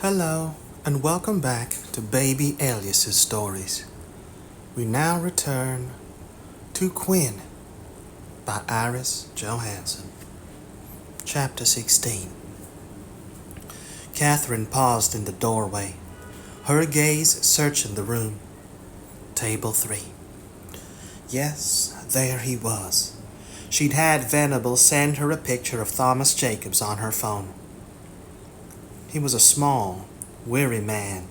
Hello, and welcome back to Baby Alias's stories. We now return to Quinn by Iris Johansen. Chapter 16. Catherine paused in the doorway, her gaze searching the room. Table 3. Yes, there he was. She'd had Venable send her a picture of Thomas Jacobs on her phone. He was a small, weary man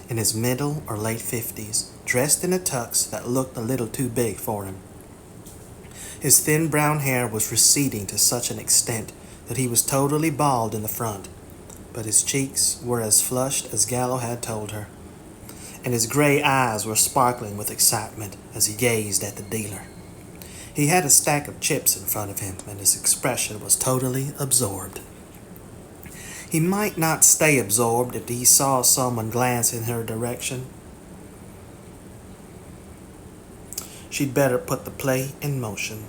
in his middle or late 50s, dressed in a tux that looked a little too big for him. His thin brown hair was receding to such an extent that he was totally bald in the front, but his cheeks were as flushed as Gallo had told her, and his gray eyes were sparkling with excitement as he gazed at the dealer. He had a stack of chips in front of him, and his expression was totally absorbed. He might not stay absorbed if he saw someone glance in her direction. She'd better put the play in motion.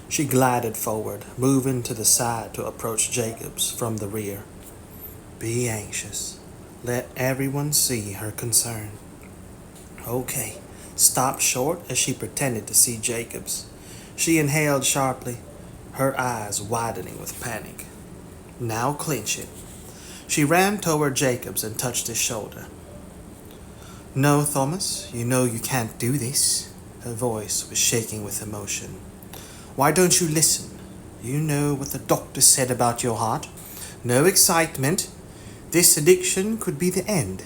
She glided forward, moving to the side to approach Jacobs from the rear. Be anxious. Let everyone see her concern. Okay. Stopped short as she pretended to see Jacobs. She inhaled sharply, her eyes widening with panic. Now clinch it. She ran toward Jacobs and touched his shoulder. No, Thomas, you know you can't do this. Her voice was shaking with emotion. Why don't you listen? You know what the doctor said about your heart. No excitement. This addiction could be the end.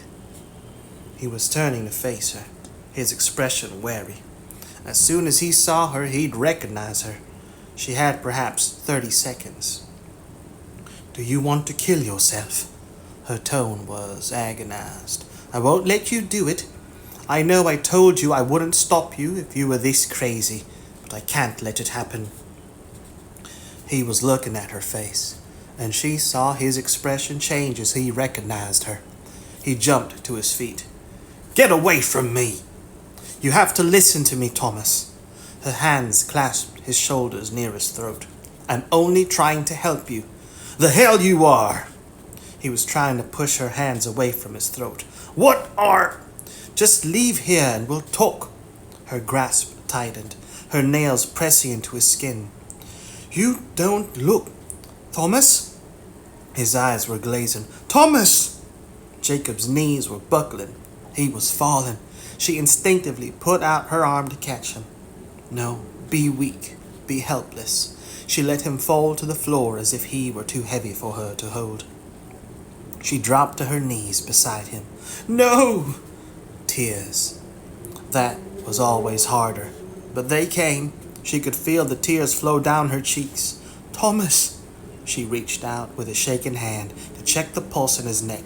He was turning to face her, his expression wary. As soon as he saw her, he'd recognize her. She had perhaps 30 seconds. Do you want to kill yourself? Her tone was agonized. I won't let you do it. I know I told you I wouldn't stop you if you were this crazy, but I can't let it happen. He was looking at her face, and she saw his expression change as he recognized her. He jumped to his feet. Get away from me! You have to listen to me, Thomas. Her hands clasped his shoulders near his throat. I'm only trying to help you. The hell you are! He was trying to push her hands away from his throat. What are... Just leave here and we'll talk. Her grasp tightened, her nails pressing into his skin. You don't look... Thomas? His eyes were glazing. Thomas! Jacob's knees were buckling. He was falling. She instinctively put out her arm to catch him. No, be weak, be helpless. She let him fall to the floor as if he were too heavy for her to hold. She dropped to her knees beside him. No! Tears. That was always harder, but they came. She could feel the tears flow down her cheeks. Thomas! She reached out with a shaking hand to check the pulse in his neck.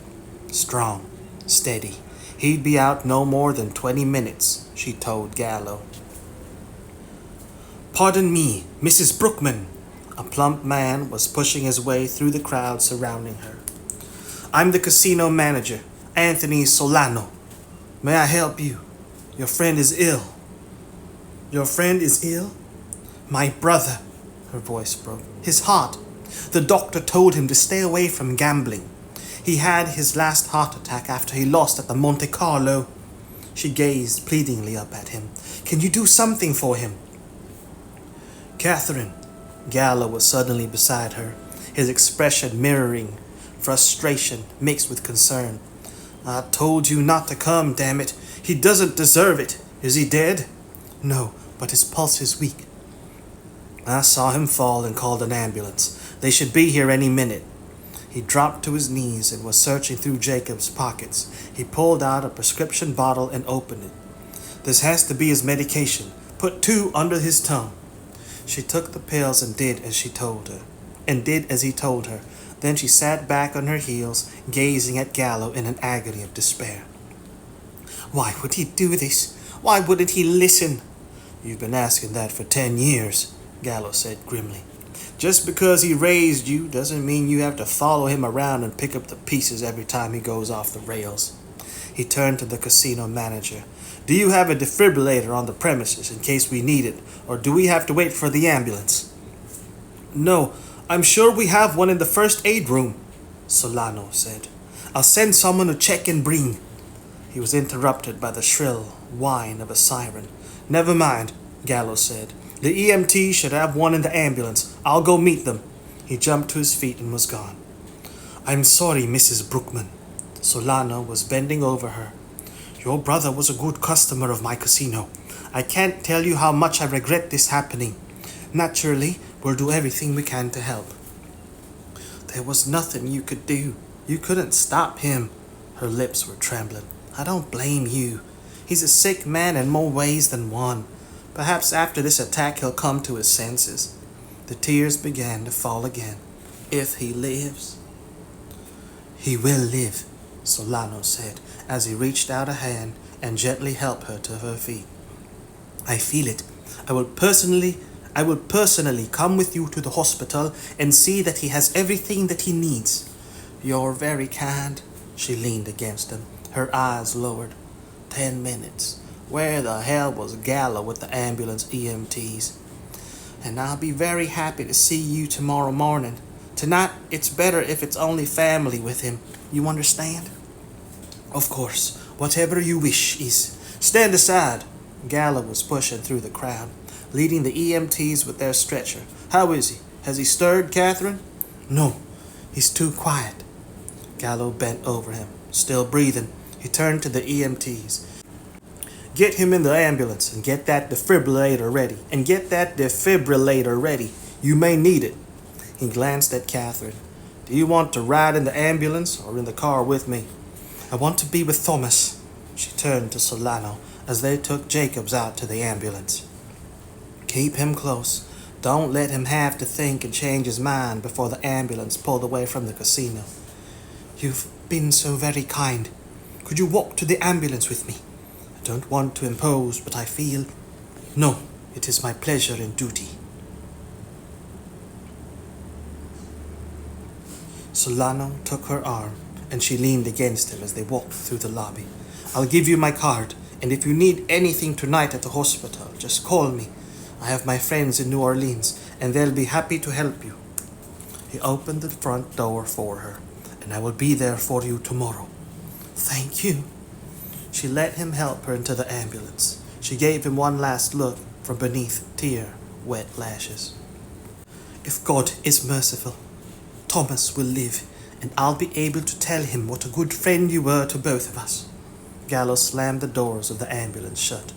Strong, steady. He'd be out no more than 20 minutes, she told Gallo. Pardon me, Mrs. Brookman. A plump man was pushing his way through the crowd surrounding her. I'm the casino manager, Anthony Solano. May I help you? Your friend is ill. Your friend is ill? My brother, her voice broke. His heart. The doctor told him to stay away from gambling. He had his last heart attack after he lost at the Monte Carlo. She gazed pleadingly up at him. Can you do something for him? Catherine. Gallo was suddenly beside her, his expression mirroring frustration mixed with concern. I told you not to come, damn it. He doesn't deserve it. Is he dead? No, but his pulse is weak. I saw him fall and called an ambulance. They should be here any minute. He dropped to his knees and was searching through Jacob's pockets. He pulled out a prescription bottle and opened it. This has to be his medication. Put 2 under his tongue. She took the pills and did as he told her. Then she sat back on her heels, gazing at Gallo in an agony of despair. Why would he do this? Why wouldn't he listen? You've been asking that for 10 years, Gallo said grimly. Just because he raised you doesn't mean you have to follow him around and pick up the pieces every time he goes off the rails. He turned to the casino manager. Do you have a defibrillator on the premises in case we need it, or do we have to wait for the ambulance? No, I'm sure we have one in the first aid room, Solano said. I'll send someone to check and bring. He was interrupted by the shrill whine of a siren. Never mind, Gallo said. The EMT should have one in the ambulance. I'll go meet them. He jumped to his feet and was gone. I'm sorry, Mrs. Brookman. Solano was bending over her. Your brother was a good customer of my casino. I can't tell you how much I regret this happening. Naturally, we'll do everything we can to help. There was nothing you could do. You couldn't stop him. Her lips were trembling. I don't blame you. He's a sick man in more ways than one. Perhaps after this attack he'll come to his senses. The tears began to fall again. If he lives. He will live, Solano said, as he reached out a hand and gently helped her to her feet. I feel it. I will personally come with you to the hospital and see that he has everything that he needs. You're very kind. She leaned against him, her eyes lowered. 10 minutes. Where the hell was Gallo with the ambulance EMTs? And I'll be very happy to see you tomorrow morning. Tonight, it's better if it's only family with him. You understand? Of course. Whatever you wish is. Stand aside. Gallo was pushing through the crowd, leading the EMTs with their stretcher. How is he? Has he stirred, Catherine? No. He's too quiet. Gallo bent over him, still breathing. He turned to the EMTs. Get him in the ambulance and get that defibrillator ready. You may need it. He glanced at Catherine. Do you want to ride in the ambulance or in the car with me? I want to be with Thomas. She turned to Solano as they took Jacobs out to the ambulance. Keep him close. Don't let him have to think and change his mind before the ambulance pulled away from the casino. You've been so very kind. Could you walk to the ambulance with me? I don't want to impose, but I feel... No, it is my pleasure and duty. Solano took her arm, and she leaned against him as they walked through the lobby. I'll give you my card, and if you need anything tonight at the hospital, just call me. I have my friends in New Orleans, and they'll be happy to help you. He opened the front door for her, and I will be there for you tomorrow. Thank you. She let him help her into the ambulance. She gave him one last look from beneath tear-wet lashes. If God is merciful, Thomas will live, and I'll be able to tell him what a good friend you were to both of us. Gallo slammed the doors of the ambulance shut.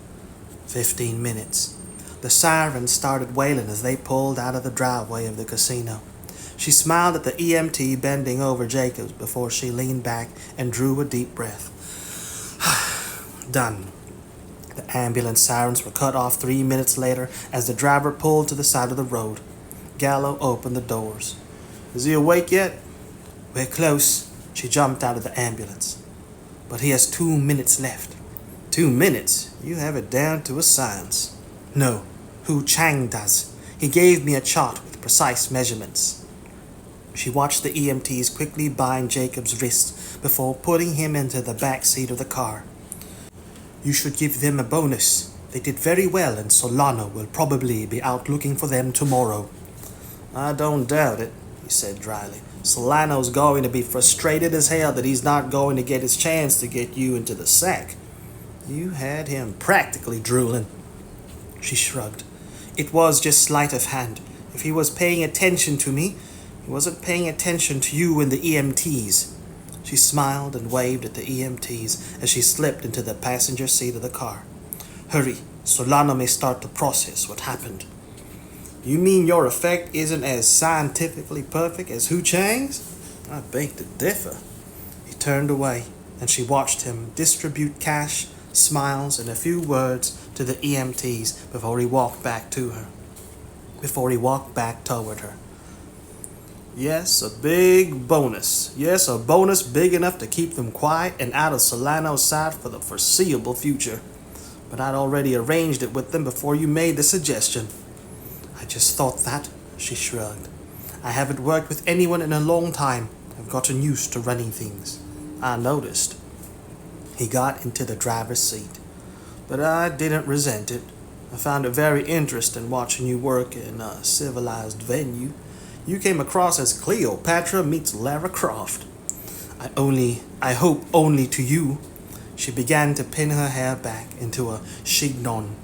15 minutes. The sirens started wailing as they pulled out of the driveway of the casino. She smiled at the EMT bending over Jacobs before she leaned back and drew a deep breath. Done. The ambulance sirens were cut off 3 minutes later as the driver pulled to the side of the road. Gallo opened the doors. Is he awake yet? We're close. She jumped out of the ambulance. But he has 2 minutes left. 2 minutes? You have it down to a science. No, Hu Chang does. He gave me a chart with precise measurements. She watched the EMTs quickly bind Jacob's wrists before putting him into the back seat of the car. You should give them a bonus. They did very well, and Solano will probably be out looking for them tomorrow. I don't doubt it, he said dryly. Solano's going to be frustrated as hell that he's not going to get his chance to get you into the sack. You had him practically drooling. She shrugged. It was just sleight of hand. If he was paying attention to me, he wasn't paying attention to you and the EMTs. She smiled and waved at the EMTs as she slipped into the passenger seat of the car. Hurry, Solano may start to process what happened. You mean your effect isn't as scientifically perfect as Hu Chang's? I beg to differ. He turned away, and she watched him distribute cash, smiles, and a few words to the EMTs before he walked back toward her. Yes, a big bonus. Yes, a bonus big enough to keep them quiet and out of Solano's sight for the foreseeable future. But I'd already arranged it with them before you made the suggestion. I just thought that, she shrugged. I haven't worked with anyone in a long time. I've gotten used to running things. I noticed. He got into the driver's seat. But I didn't resent it. I found it very interesting watching you work in a civilized venue. You came across as Cleopatra meets Lara Croft. I hope only to you. She began to pin her hair back into a chignon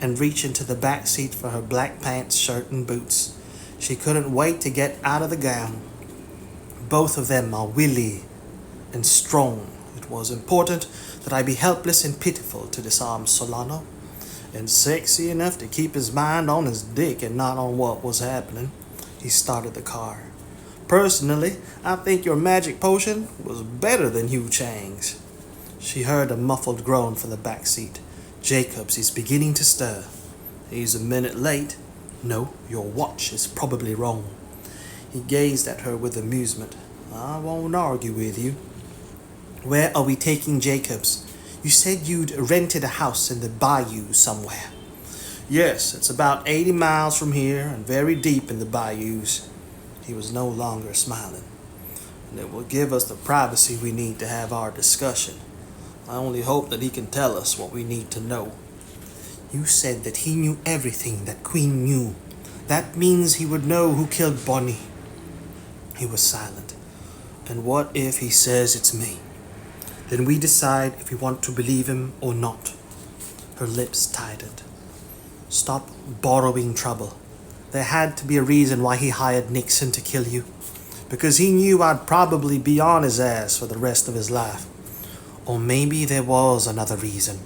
and reach into the back seat for her black pants, shirt, and boots. She couldn't wait to get out of the gown. Both of them are willy and strong. It was important that I be helpless and pitiful to disarm Solano, and sexy enough to keep his mind on his dick and not on what was happening. He started the car. Personally, I think your magic potion was better than Hugh Chang's. She heard a muffled groan from the back seat. Jacobs is beginning to stir. He's a minute late. No, your watch is probably wrong. He gazed at her with amusement. I won't argue with you. Where are we taking Jacobs? You said you'd rented a house in the bayou somewhere. Yes, it's about 80 miles from here and very deep in the bayous. He was no longer smiling. And it will give us the privacy we need to have our discussion. I only hope that he can tell us what we need to know. You said that he knew everything that Quinn knew. That means he would know who killed Bonnie. He was silent. And what if he says it's me? Then we decide if we want to believe him or not. Her lips tightened. Stop borrowing trouble. There had to be a reason why he hired Nixon to kill you. Because he knew I'd probably be on his ass for the rest of his life. Or maybe there was another reason.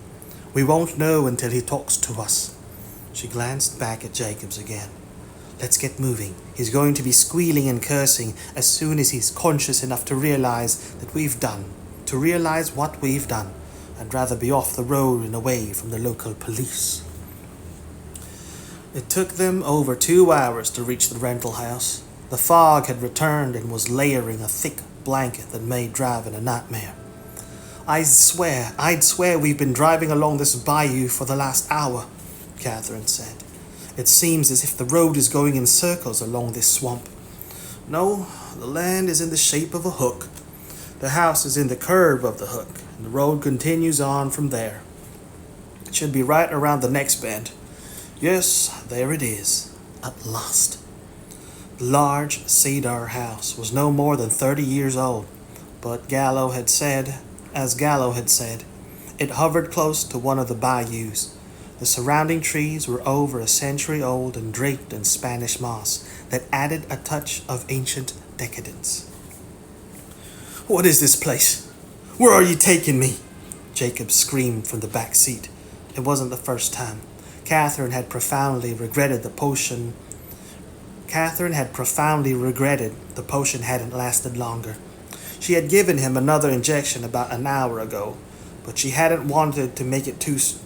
We won't know until he talks to us. She glanced back at Jacobs again. Let's get moving. He's going to be squealing and cursing as soon as he's conscious enough to realize what we've done. I'd rather be off the road and away from the local police. It took them over 2 hours to reach the rental house. The fog had returned and was layering a thick blanket that made driving a nightmare. I'd swear we've been driving along this bayou for the last hour, Catherine said. It seems as if the road is going in circles along this swamp. No, the land is in the shape of a hook. The house is in the curve of the hook, and the road continues on from there. It should be right around the next bend. Yes, there it is, at last. The large cedar house was no more than 30 years old, but Gallo had said, it hovered close to one of the bayous. The surrounding trees were over a century old and draped in Spanish moss that added a touch of ancient decadence. What is this place? Where are you taking me? Jacob screamed from the back seat. It wasn't the first time. Catherine had profoundly regretted the potion hadn't lasted longer. She had given him another injection about an hour ago, but she hadn't wanted to make it too strong.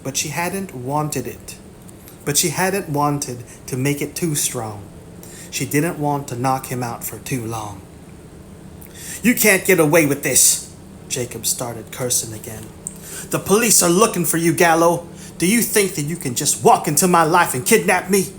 She didn't want to knock him out for too long. You can't get away with this, Jacob started cursing again. The police are looking for you, Gallo. Do you think that you can just walk into my life and kidnap me?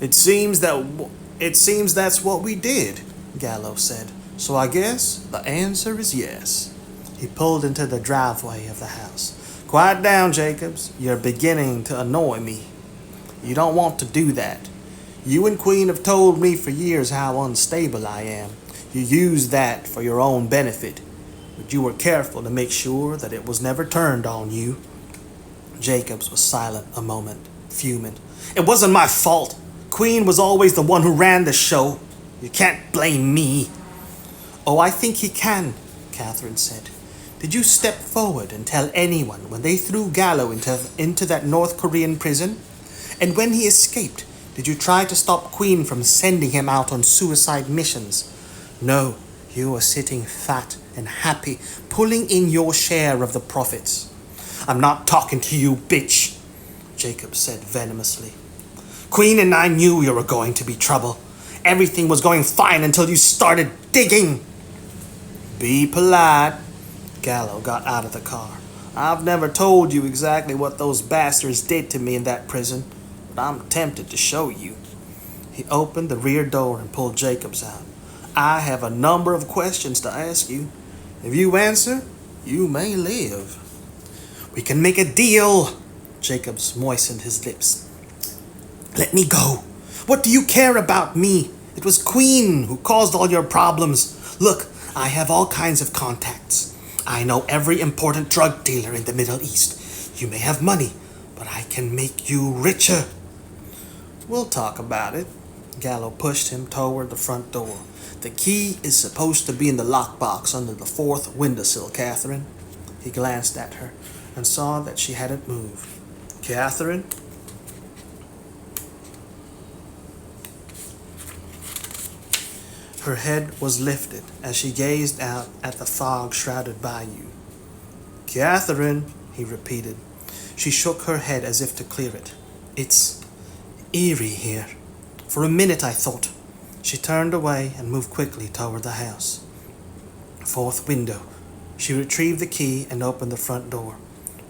It seems that's what we did, Gallo said. So I guess the answer is yes. He pulled into the driveway of the house. Quiet down, Jacobs. You're beginning to annoy me. You don't want to do that. You and Quinn have told me for years how unstable I am. You used that for your own benefit, but you were careful to make sure that it was never turned on you. Jacobs was silent a moment, fuming. It wasn't my fault. Quinn was always the one who ran the show. You can't blame me. Oh, I think he can, Catherine said. Did you step forward and tell anyone when they threw Gallo into that North Korean prison? And when he escaped, did you try to stop Quinn from sending him out on suicide missions? No, you were sitting fat and happy, pulling in your share of the profits. I'm not talking to you, bitch, Jacob said venomously. Quinn and I knew you were going to be trouble. Everything was going fine until you started digging. Be polite. Gallo got out of the car. I've never told you exactly what those bastards did to me in that prison, but I'm tempted to show you. He opened the rear door and pulled Jacobs out. I have a number of questions to ask you. If you answer, you may live. We can make a deal, Jacobs moistened his lips. Let me go. What do you care about me? It was Quinn who caused all your problems. Look, I have all kinds of contacts. I know every important drug dealer in the Middle East. You may have money, but I can make you richer. We'll talk about it. Gallo pushed him toward the front door. The key is supposed to be in the lockbox under the fourth windowsill, Catherine. He glanced at her and saw that she hadn't moved. Catherine? Her head was lifted as she gazed out at the fog-shrouded bayou. Catherine, he repeated. She shook her head as if to clear it. It's eerie here. For a minute I thought. She turned away and moved quickly toward the house. Fourth window. She retrieved the key and opened the front door.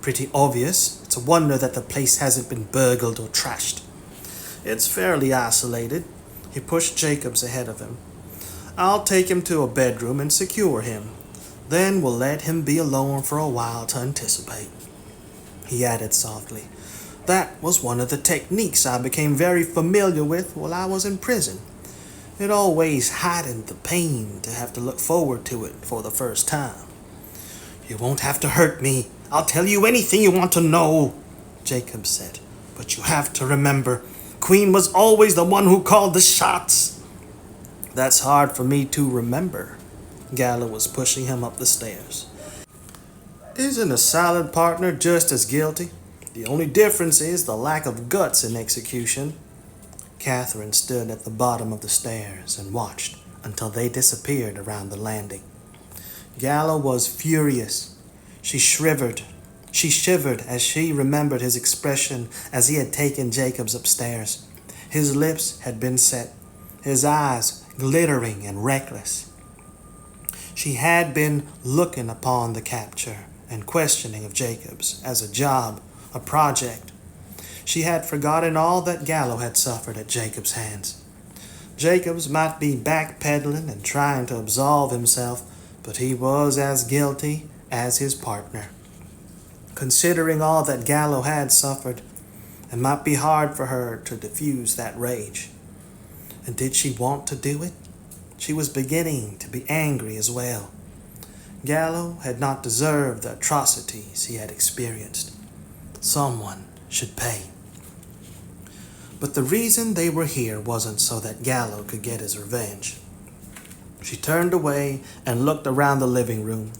Pretty obvious. It's a wonder that the place hasn't been burgled or trashed. It's fairly isolated. He pushed Jacobs ahead of him. I'll take him to a bedroom and secure him. Then we'll let him be alone for a while to anticipate. He added softly, that was one of the techniques I became very familiar with while I was in prison. It always heightened the pain to have to look forward to it for the first time. You won't have to hurt me. I'll tell you anything you want to know, Jacob said. But you have to remember, Quinn was always the one who called the shots. That's hard for me to remember. Gallo was pushing him up the stairs. Isn't a silent partner just as guilty? The only difference is the lack of guts in execution. Catherine stood at the bottom of the stairs and watched until they disappeared around the landing. Gallo was furious. She shivered as she remembered his expression as he had taken Jacobs upstairs. His lips had been set, his eyes glittering and reckless. She had been looking upon the capture and questioning of Jacobs as a job, a project. She had forgotten all that Gallo had suffered at Jacobs' hands. Jacobs might be backpedaling and trying to absolve himself, but he was as guilty as his partner. Considering all that Gallo had suffered, it might be hard for her to diffuse that rage. And did she want to do it? She was beginning to be angry as well. Gallo had not deserved the atrocities he had experienced. Someone should pay. But the reason they were here wasn't so that Gallo could get his revenge. She turned away and looked around the living room.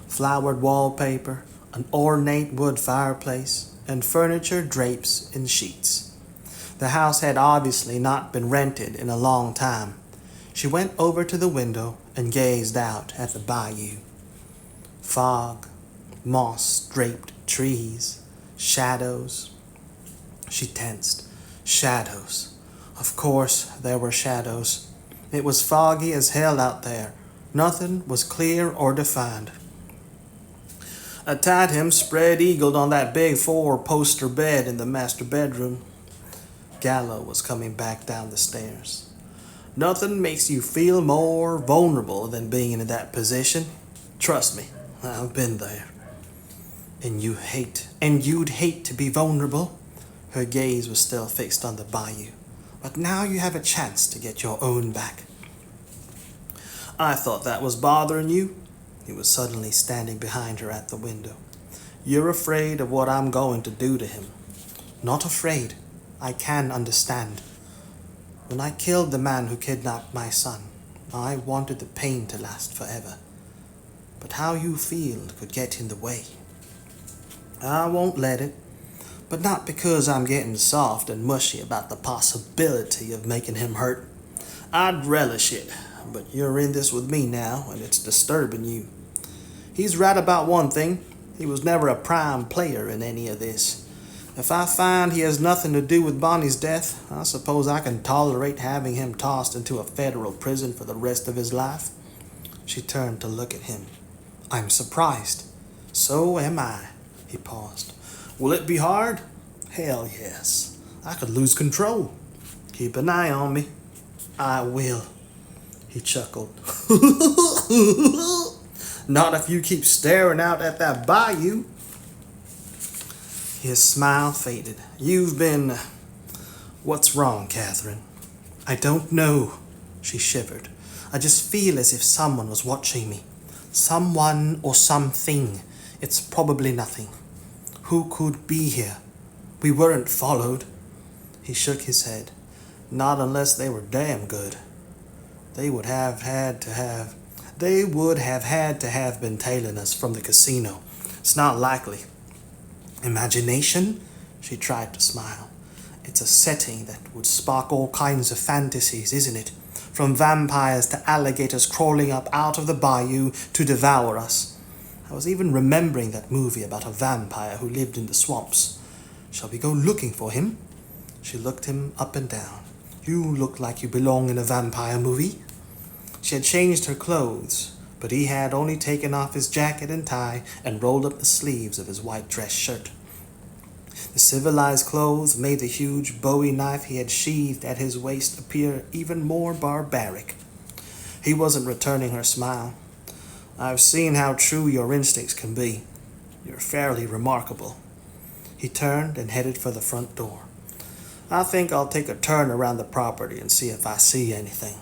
Flowered wallpaper, an ornate wood fireplace, and furniture drapes and sheets. The house had obviously not been rented in a long time. She went over to the window and gazed out at the bayou. Fog, moss-draped trees, shadows. She tensed. Shadows. Of course there were shadows. It was foggy as hell out there. Nothing was clear or defined. I tied him spread-eagled on that big 4-poster bed in the master bedroom. Gallo was coming back down the stairs. Nothing makes you feel more vulnerable than being in that position. Trust me, I've been there. And you'd hate to be vulnerable. Her gaze was still fixed on the bayou. But now you have a chance to get your own back. I thought that was bothering you. He was suddenly standing behind her at the window. You're afraid of what I'm going to do to him. Not afraid. I can understand. When I killed the man who kidnapped my son, I wanted the pain to last forever. But how you feel could get in the way. I won't let it, but not because I'm getting soft and mushy about the possibility of making him hurt. I'd relish it, but you're in this with me now, and it's disturbing you. He's right about one thing. He was never a prime player in any of this. If I find he has nothing to do with Bonnie's death, I suppose I can tolerate having him tossed into a federal prison for the rest of his life. She turned to look at him. I'm surprised. So am I. He paused. Will it be hard? Hell yes. I could lose control. Keep an eye on me. I will. He chuckled. Not if you keep staring out at that bayou. His smile faded. You've been... What's wrong, Catherine? I don't know, she shivered. I just feel as if someone was watching me. Someone or something. It's probably nothing. Who could be here? We weren't followed. He shook his head. Not unless they were damn good. They would have had to have been tailing us from the casino. It's not likely. Imagination? She tried to smile. It's a setting that would spark all kinds of fantasies, isn't it? From vampires to alligators crawling up out of the bayou to devour us. I was even remembering that movie about a vampire who lived in the swamps. Shall we go looking for him? She looked him up and down. You look like you belong in a vampire movie. She had changed her clothes, but he had only taken off his jacket and tie and rolled up the sleeves of his white dress shirt. The civilized clothes made the huge Bowie knife he had sheathed at his waist appear even more barbaric. He wasn't returning her smile. I've seen how true your instincts can be. You're fairly remarkable. He turned and headed for the front door. I think I'll take a turn around the property and see if I see anything.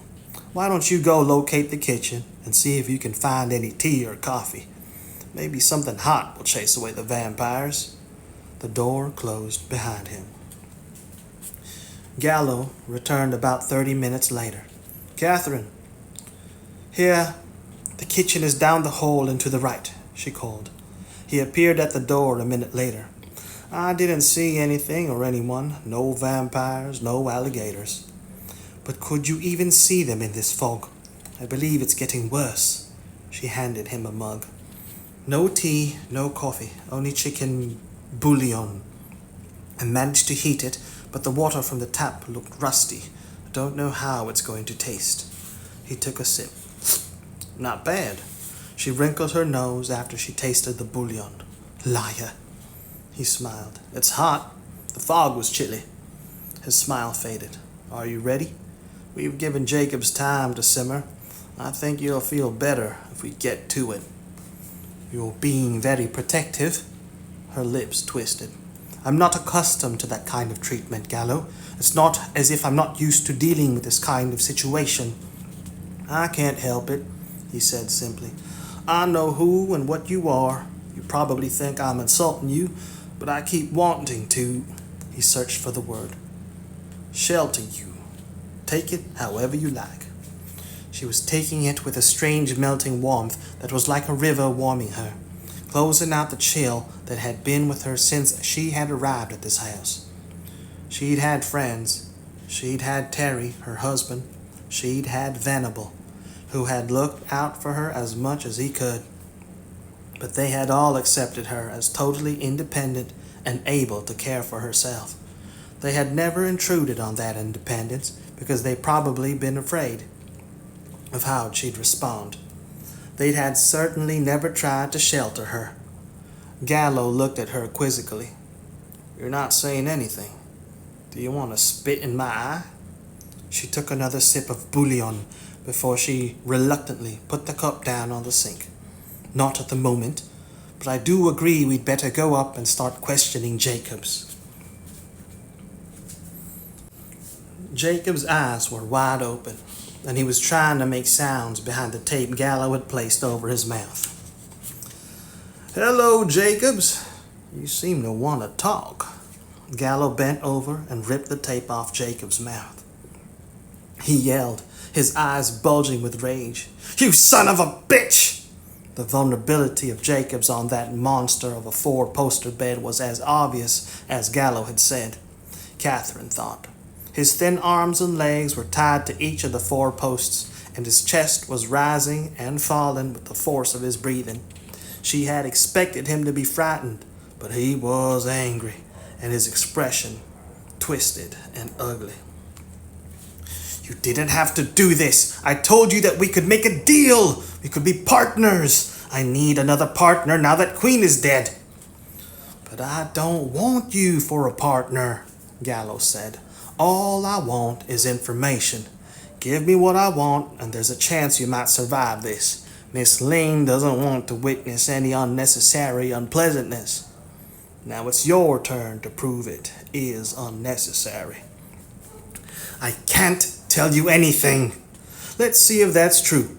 Why don't you go locate the kitchen and see if you can find any tea or coffee? Maybe something hot will chase away the vampires. The door closed behind him. Gallo returned about 30 minutes later. Catherine. Here. The kitchen is down the hall and to the right, she called. He appeared at the door a minute later. I didn't see anything or anyone. No vampires, no alligators. But could you even see them in this fog? I believe it's getting worse. She handed him a mug. No tea, no coffee, only chicken bouillon. I managed to heat it, but the water from the tap looked rusty. I don't know how it's going to taste. He took a sip. Not bad. She wrinkled her nose after she tasted the bouillon. Liar. He smiled. It's hot. The fog was chilly. His smile faded. Are you ready? We've given Jacobs time to simmer. I think you'll feel better if we get to it. You're being very protective. Her lips twisted. I'm not accustomed to that kind of treatment, Gallo. It's not as if I'm not used to dealing with this kind of situation. I can't help it, he said simply. I know who and what you are. You probably think I'm insulting you, but I keep wanting to. He searched for the word. Shelter you. Take it however you like. She was taking it with a strange melting warmth that was like a river warming her, closing out the chill that had been with her since she had arrived at this house. She'd had friends. She'd had Terry, her husband. She'd had Venable, who had looked out for her as much as he could. But they had all accepted her as totally independent and able to care for herself. They had never intruded on that independence because they'd probably been afraid of how she'd respond. They had certainly never tried to shelter her. Gallo looked at her quizzically. You're not saying anything. Do you want to spit in my eye? She took another sip of bouillon before she reluctantly put the cup down on the sink. Not at the moment, but I do agree we'd better go up and start questioning Jacobs. Jacob's eyes were wide open, and he was trying to make sounds behind the tape Gallo had placed over his mouth. Hello, Jacobs. You seem to want to talk. Gallo bent over and ripped the tape off Jacob's mouth. He yelled, his eyes bulging with rage. You son of a bitch! The vulnerability of Jacobs on that monster of a four-poster bed was as obvious as Gallo had said, Catherine thought. His thin arms and legs were tied to each of the 4 posts, and his chest was rising and falling with the force of his breathing. She had expected him to be frightened, but he was angry, and his expression twisted and ugly. You didn't have to do this. I told you that we could make a deal. We could be partners. I need another partner now that Quinn is dead. But I don't want you for a partner, Gallo said. All I want is information. Give me what I want, and there's a chance you might survive this. Miss Ling doesn't want to witness any unnecessary unpleasantness. Now it's your turn to prove it is unnecessary. I can't tell you anything. Let's see if that's true.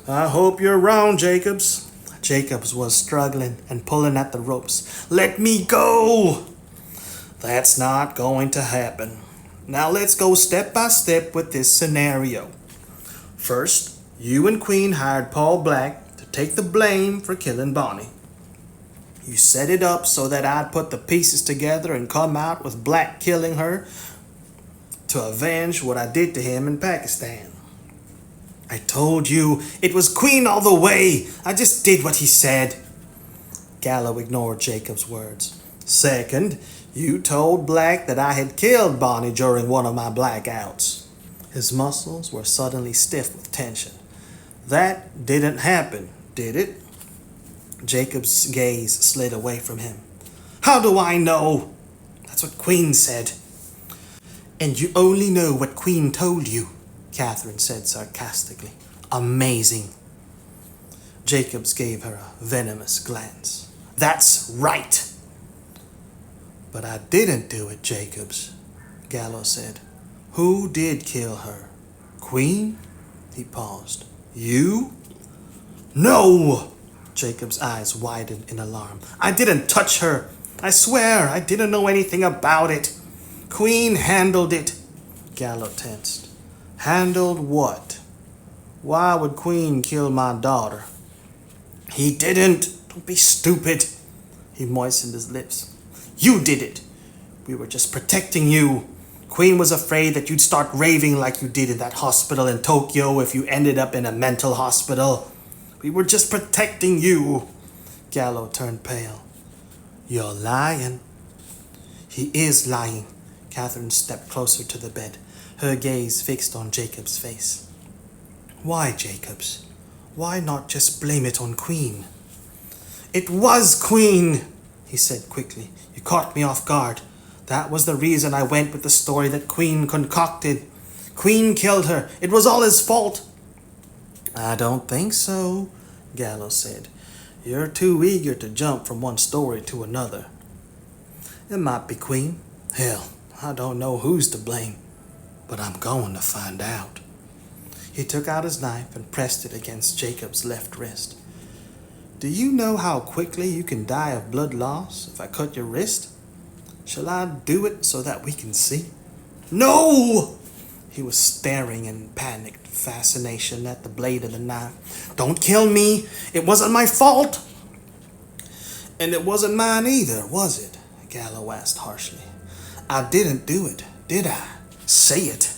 I hope you're wrong, Jacobs. Jacobs was struggling and pulling at the ropes. Let me go! That's not going to happen. Now let's go step by step with this scenario. First, you and Queen hired Paul Black to take the blame for killing Bonnie. You set it up so that I'd put the pieces together and come out with Black killing her to avenge what I did to him in Pakistan. I told you it was Queen all the way. I just did what he said. Gallo ignored Jacob's words. Second, you told Black that I had killed Bonnie during one of my blackouts. His muscles were suddenly stiff with tension. That didn't happen, did it? Jacob's gaze slid away from him. How do I know? That's what Queen said. And you only know what Queen told you, Catherine said sarcastically. Amazing. Jacobs gave her a venomous glance. That's right. But I didn't do it, Jacobs, Gallo said. Who did kill her? Queen? He paused. You? No! Jacob's eyes widened in alarm. I didn't touch her. I swear I didn't know anything about it. Queen handled it. Gallo tensed. Handled what? Why would Queen kill my daughter? He didn't. Don't be stupid. He moistened his lips. You did it. We were just protecting you. Queen was afraid that you'd start raving like you did in that hospital in Tokyo if you ended up in a mental hospital. We were just protecting you. Gallo turned pale. You're lying. He is lying. Catherine stepped closer to the bed, her gaze fixed on Jacob's face. Why, Jacobs? Why not just blame it on Queen? It was Queen, he said quickly. You caught me off guard. That was the reason I went with the story that Queen concocted. Queen killed her. It was all his fault. I don't think so, Gallo said. You're too eager to jump from one story to another. It might be Queen. Hell, I don't know who's to blame, but I'm going to find out. He took out his knife and pressed it against Jacob's left wrist. Do you know how quickly you can die of blood loss if I cut your wrist? Shall I do it so that we can see? No! He was staring in panicked fascination at the blade of the knife. Don't kill me! It wasn't my fault! And it wasn't mine either, was it? Gallo asked harshly. I didn't do it, did I? Say it.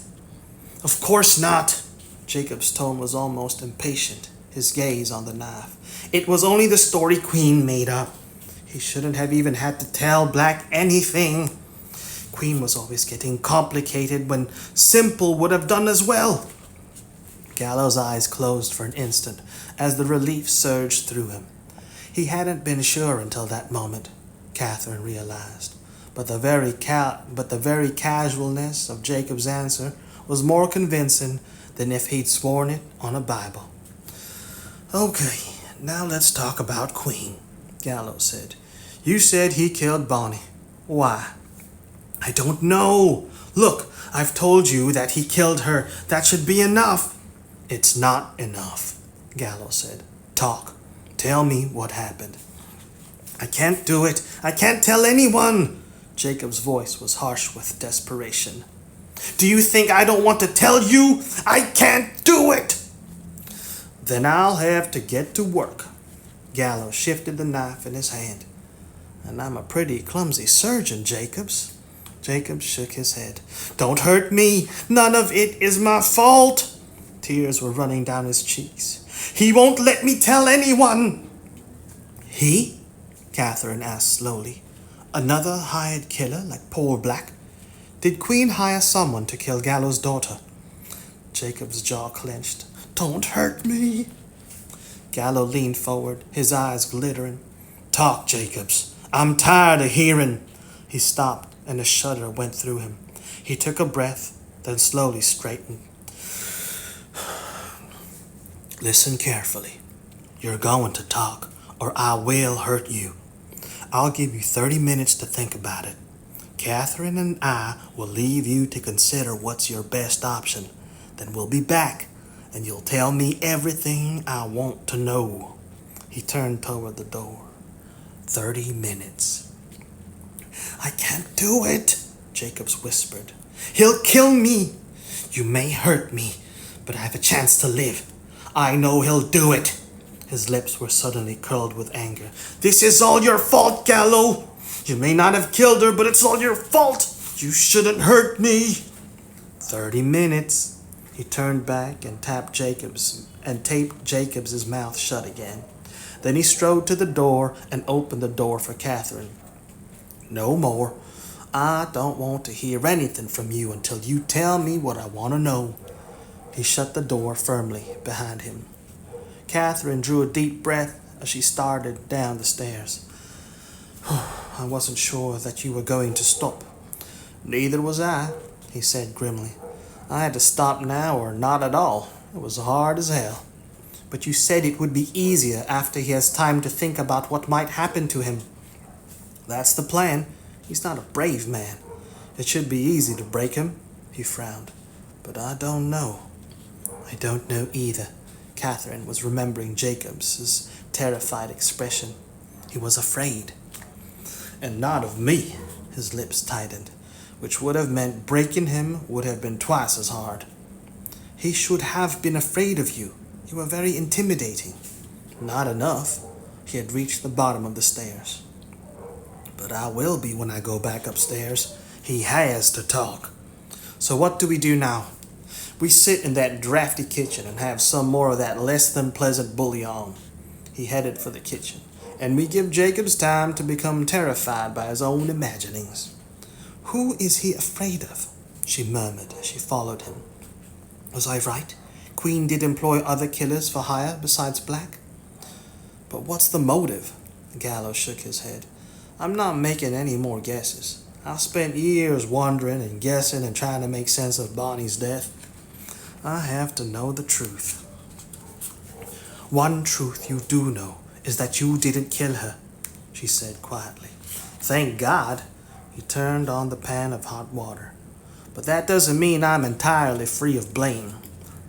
Of course not. Jacob's tone was almost impatient, his gaze on the knife. It was only the story Queen made up. He shouldn't have even had to tell Black anything. Queen was always getting complicated when simple would have done as well. Gallo's eyes closed for an instant as the relief surged through him. He hadn't been sure until that moment, Catherine realized. But the very casualness of Jacob's answer was more convincing than if he'd sworn it on a Bible. Okay, now let's talk about Queen, Gallo said. You said he killed Bonnie. Why? I don't know. Look, I've told you that he killed her. That should be enough. It's not enough, Gallo said. Talk. Tell me what happened. I can't do it. I can't tell anyone. Jacob's voice was harsh with desperation. Do you think I don't want to tell you? I can't do it. Then I'll have to get to work. Gallo shifted the knife in his hand. And I'm a pretty clumsy surgeon, Jacobs. Jacobs shook his head. Don't hurt me. None of it is my fault. Tears were running down his cheeks. He won't let me tell anyone. He? Catherine asked slowly. Another hired killer like Paul Black? Did Queen hire someone to kill Gallo's daughter? Jacob's jaw clenched. Don't hurt me. Gallo leaned forward, his eyes glittering. Talk, Jacobs. I'm tired of hearing. He stopped, and a shudder went through him. He took a breath, then slowly straightened. Listen carefully. You're going to talk, or I will hurt you. I'll give you 30 minutes to think about it. Catherine and I will leave you to consider what's your best option. Then we'll be back, and you'll tell me everything I want to know." He turned toward the door. 30 minutes. "I can't do it," Jacobs whispered. "He'll kill me. You may hurt me, but I have a chance to live. I know he'll do it." His lips were suddenly curled with anger. "This is all your fault, Gallo. You may not have killed her, but it's all your fault. You shouldn't hurt me." 30 minutes. He turned back and taped Jacobs' mouth shut again. Then he strode to the door and opened the door for Catherine. "No more. I don't want to hear anything from you until you tell me what I want to know." He shut the door firmly behind him. Catherine drew a deep breath as she started down the stairs. "I wasn't sure that you were going to stop." "Neither was I," he said grimly. "I had to stop now or not at all. It was hard as hell." "But you said it would be easier after he has time to think about what might happen to him." "That's the plan. He's not a brave man. It should be easy to break him." He frowned. "But I don't know." "I don't know either." Catherine was remembering Jacobs' terrified expression. He was afraid. "And not of me." His lips tightened, which would have meant breaking him would have been twice as hard. "He should have been afraid of you. You were very intimidating." "Not enough." He had reached the bottom of the stairs. "But I will be when I go back upstairs. He has to talk." "So what do we do now?" "We sit in that drafty kitchen and have some more of that less than pleasant bouillon." He headed for the kitchen. "And we give Jacobs time to become terrified by his own imaginings." "Who is he afraid of?" she murmured as she followed him. "Was I right? Quinn did employ other killers for hire besides Black?" "But what's the motive?" Gallo shook his head. "I'm not making any more guesses. I've spent years wondering and guessing and trying to make sense of Bonnie's death. I have to know the truth." "One truth you do know is that you didn't kill her," she said quietly. "Thank God." He turned on the pan of hot water. "But that doesn't mean I'm entirely free of blame.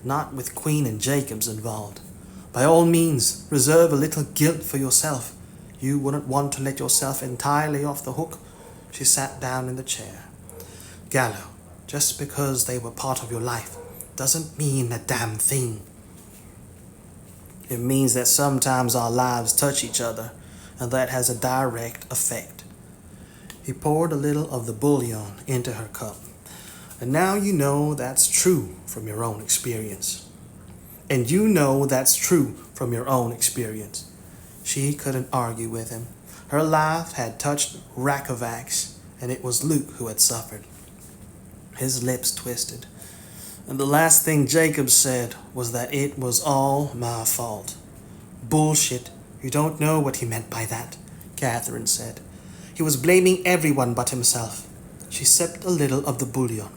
Not with Quinn and Jacobs involved. By all means, reserve a little guilt for yourself. You wouldn't want to let yourself entirely off the hook." She sat down in the chair. "Gallo, just because they were part of your life doesn't mean a damn thing. It means that sometimes our lives touch each other, and that has a direct effect." He poured a little of the bouillon into her cup. "And now you know that's true from your own experience." "And you know that's true from your own experience." She couldn't argue with him. Her life had touched Rakovacs, and it was Luke who had suffered. His lips twisted. "And the last thing Jacob said was that it was all my fault." "Bullshit. You don't know what he meant by that," Catherine said. "He was blaming everyone but himself." She sipped a little of the bouillon.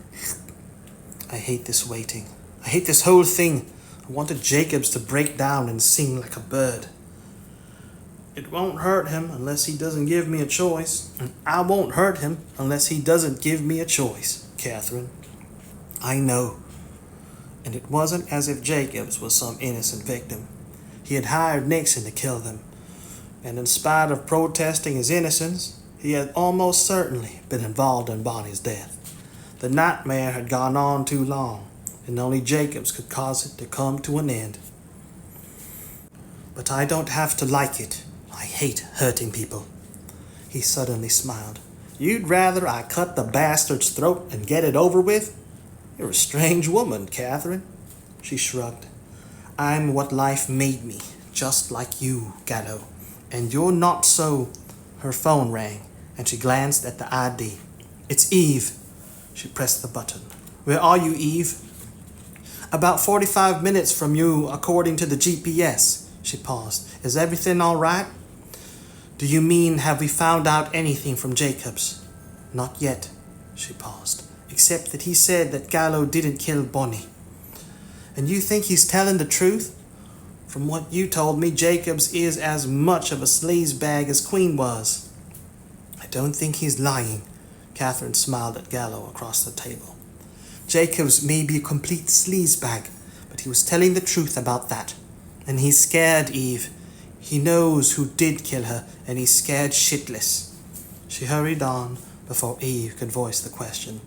"I hate this waiting. I hate this whole thing. I wanted Jacobs to break down and sing like a bird." "It won't hurt him unless he doesn't give me a choice." "And I won't hurt him unless he doesn't give me a choice, Catherine." "I know." And it wasn't as if Jacobs was some innocent victim. He had hired Nixon to kill them. And in spite of protesting his innocence, he had almost certainly been involved in Bonnie's death. The nightmare had gone on too long, and only Jacobs could cause it to come to an end. "But I don't have to like it. I hate hurting people." He suddenly smiled. "You'd rather I cut the bastard's throat and get it over with? You're a strange woman, Catherine." She shrugged. "I'm what life made me, just like you, Gallo. And you're not so." Her phone rang, and she glanced at the ID. "It's Eve." She pressed the button. "Where are you, Eve?" "About 45 minutes from you, according to the GPS." She paused. "Is everything all right?" "Do you mean, have we found out anything from Jacobs?" "Not yet." She paused. "Except that he said that Gallo didn't kill Bonnie." "And you think he's telling the truth?" "From what you told me, Jacobs is as much of a sleazebag as Quinn was." don't think he's lying. Catherine smiled at Gallo across the table. Jacobs may be a complete sleazebag, but he was telling the truth about that. And he's scared, Eve. He knows who did kill her, and he's scared shitless. She hurried on before Eve could voice the question.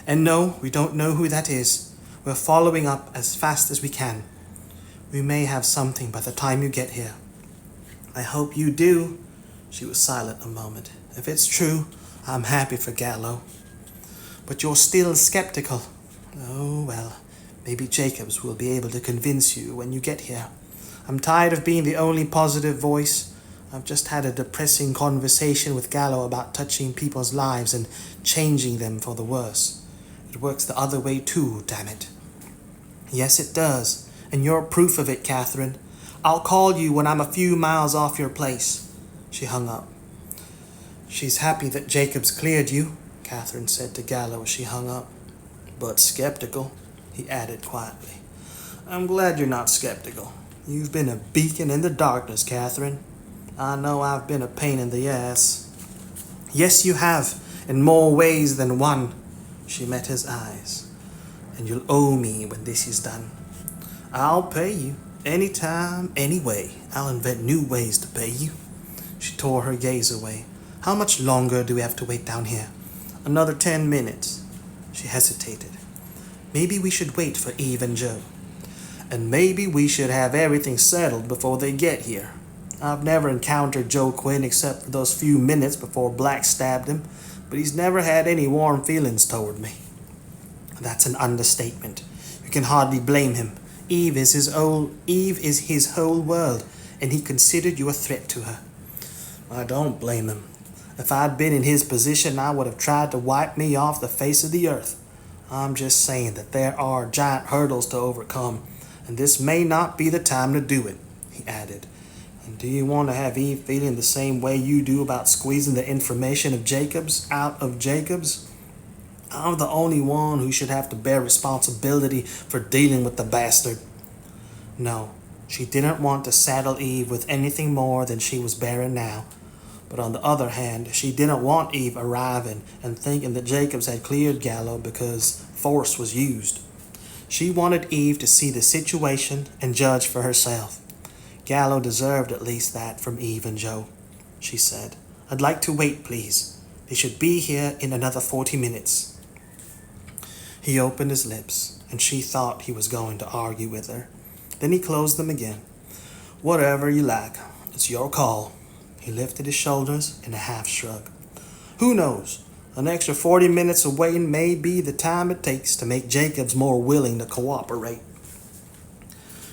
And no, we don't know who that is. We're following up as fast as we can. We may have something by the time you get here. I hope you do. She was silent a moment. If it's true, I'm happy for Gallo. But you're still skeptical. Oh, well, maybe Jacobs will be able to convince you when you get here. I'm tired of being the only positive voice. I've just had a depressing conversation with Gallo about touching people's lives and changing them for the worse. It works the other way too, damn it. Yes, it does, and you're proof of it, Catherine. I'll call you when I'm a few miles off your place. She hung up. She's happy that Jacobs cleared you, Catherine said to Gallo as she hung up. But skeptical, he added quietly. I'm glad you're not skeptical. You've been a beacon in the darkness, Catherine. I know I've been a pain in the ass. Yes, you have, in more ways than one. She met his eyes. And you'll owe me when this is done. I'll pay you. Anytime, anyway. I'll invent new ways to pay you. She tore her gaze away. How much longer do we have to wait down here? Another 10 minutes. She hesitated. Maybe we should wait for Eve and Joe. And maybe we should have everything settled before they get here. I've never encountered Joe Quinn except for those few minutes before Black stabbed him, but he's never had any warm feelings toward me. That's an understatement. You can hardly blame him. Eve is his whole world, and he considered you a threat to her. I don't blame him. If I'd been in his position, I would have tried to wipe me off the face of the earth. I'm just saying that there are giant hurdles to overcome, and this may not be the time to do it, he added. And do you want to have Eve feeling the same way you do about squeezing the information of Jacobs out of Jacobs? I'm the only one who should have to bear responsibility for dealing with the bastard. No, she didn't want to saddle Eve with anything more than she was bearing now. But on the other hand, she didn't want Eve arriving and thinking that Jacobs had cleared Gallo because force was used. She wanted Eve to see the situation and judge for herself. Gallo deserved at least that from Eve and Joe, she said. I'd like to wait, please. They should be here in another 40 minutes. He opened his lips, and she thought he was going to argue with her. Then he closed them again. Whatever you like. It's your call. He lifted his shoulders in a half shrug. Who knows? An extra 40 minutes of waiting may be the time it takes to make Jacobs more willing to cooperate.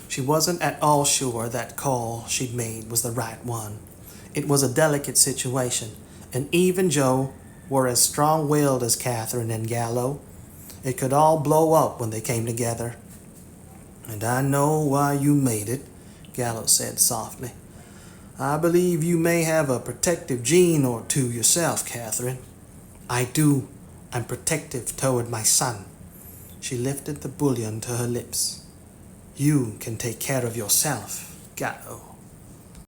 She wasn't at all sure that call she'd made was the right one. It was a delicate situation, and Eve and Joe were as strong-willed as Catherine and Gallo. It could all blow up when they came together. And I know why you made it, Gallo said softly. I believe you may have a protective gene or two yourself, Catherine. I do. I'm protective toward my son. She lifted the bouillon to her lips. You can take care of yourself, Gallo.